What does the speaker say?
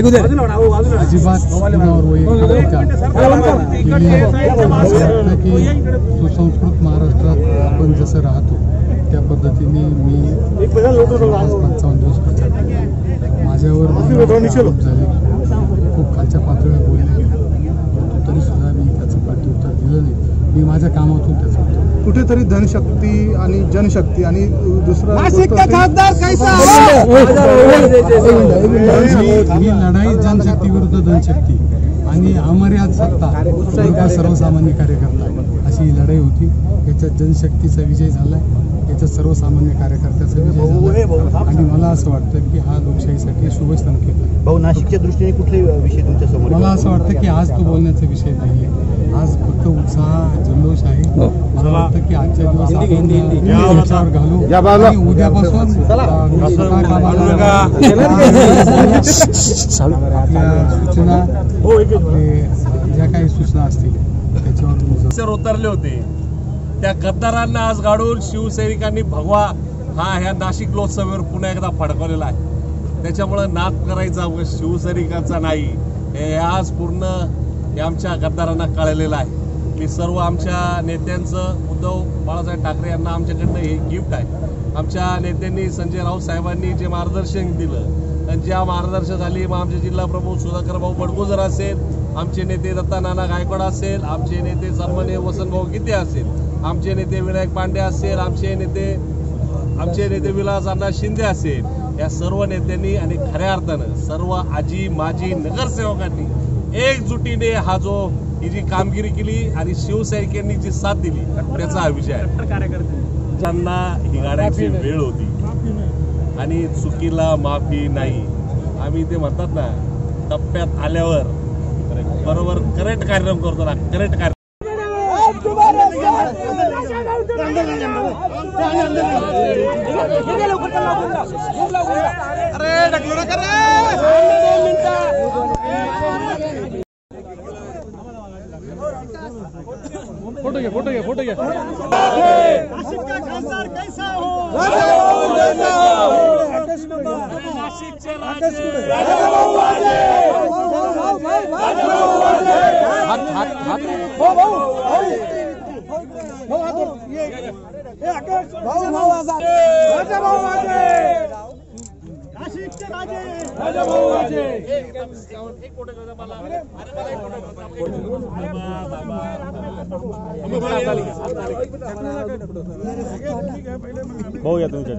अजिबात सुसंस्कृत महाराष्ट्रात आपण जसं राहतो त्या पद्धतीने मी 55 दिवस प्रचार केला। माझ्यावर झाले, खूप खालच्या पातळीवर बोलले गेले, तरी सुद्धा मी त्याचं प्रत्युत्तर दिलं नाही। मी माझ्या कामातून त्याचं कुठेतरी धनशक्ती आणि जनशक्ती आणि दुसरा ही लढाई जनशक्ती विरुद्ध धनशक्ती आणि अमर्याद सत्ता सर्वसामान्य कार्यकर्ता अशी ही लढाई होती। याच्यात जनशक्तीचा विजय झालाय, याच्यात सर्वसामान्य कार्यकर्त्याचा विजय झाला आणि मला असं वाटतं की हा लोकशाहीसाठी शुभ संकेत आहे। भाऊ, नाशिकच्या दृष्टीने कुठले विषय तुमच्या समोर? मला असं वाटतं की आज तो बोलण्याचा विषय नाहीये, आज फक्त उत्साह जल्लोष आहे। मला वाटतं की आजच्या दिवस विचार घालू आणि उद्यापासून सूचना ज्या काही सूचना असतील त्याच्यावर उतरले होते। त्या गद्दारांना आज गाडून शिवसैनिकांनी भगवा हा ह्या नाशिक लोकसभेवर पुन्हा एकदा फडकवलेला आहे। त्याच्यामुळे नाद करायचा शिवसैनिकांचा नाही, हे आज पूर्ण आमच्या गद्दारांना कळलेलं आहे। मी सर्व आमच्या नेत्यांचं, उद्धव बाळासाहेब ठाकरे यांना आमच्याकडनं हे गिफ्ट आहे। आमच्या नेत्यांनी संजय राऊत साहेबांनी जे मार्गदर्शन दिलं आणि ज्या मार्गदर्शनाखाली मग आमचे जिल्हा प्रमुख सुधाकर भाऊ बडगुजर असेल, आमचे नेते दत्ता नाना गायकवाड असेल, आमचे नेते सन्माननीय वसंत भाऊ गीते असेल, आमचे नेते विनायक पांडे असेल, आमचे नेते विलास अण्णा शिंदे असेल, या सर्व नेत्यांनी आणि खऱ्या अर्थानं सर्व आजी माजी नगरसेवकांनी एकजुटीने ही जी कामगिरी केली आणि शिवसैनिकांनी जी साथ दिली त्याचा हा विजय आहे। ज्यांना ही गाड्याची वेळ होती आणि चुकीला माफी नाही, आम्ही ते म्हणतात ना, टप्प्यात आल्यावर बरोबर करेक्ट कार्यक्रम करतो ना, करेक्ट कार्यक्रम। फोटो घ्या। नाशिक का खासदार कैसा हो? नाशिकचे राजे भाऊ या तुमच्या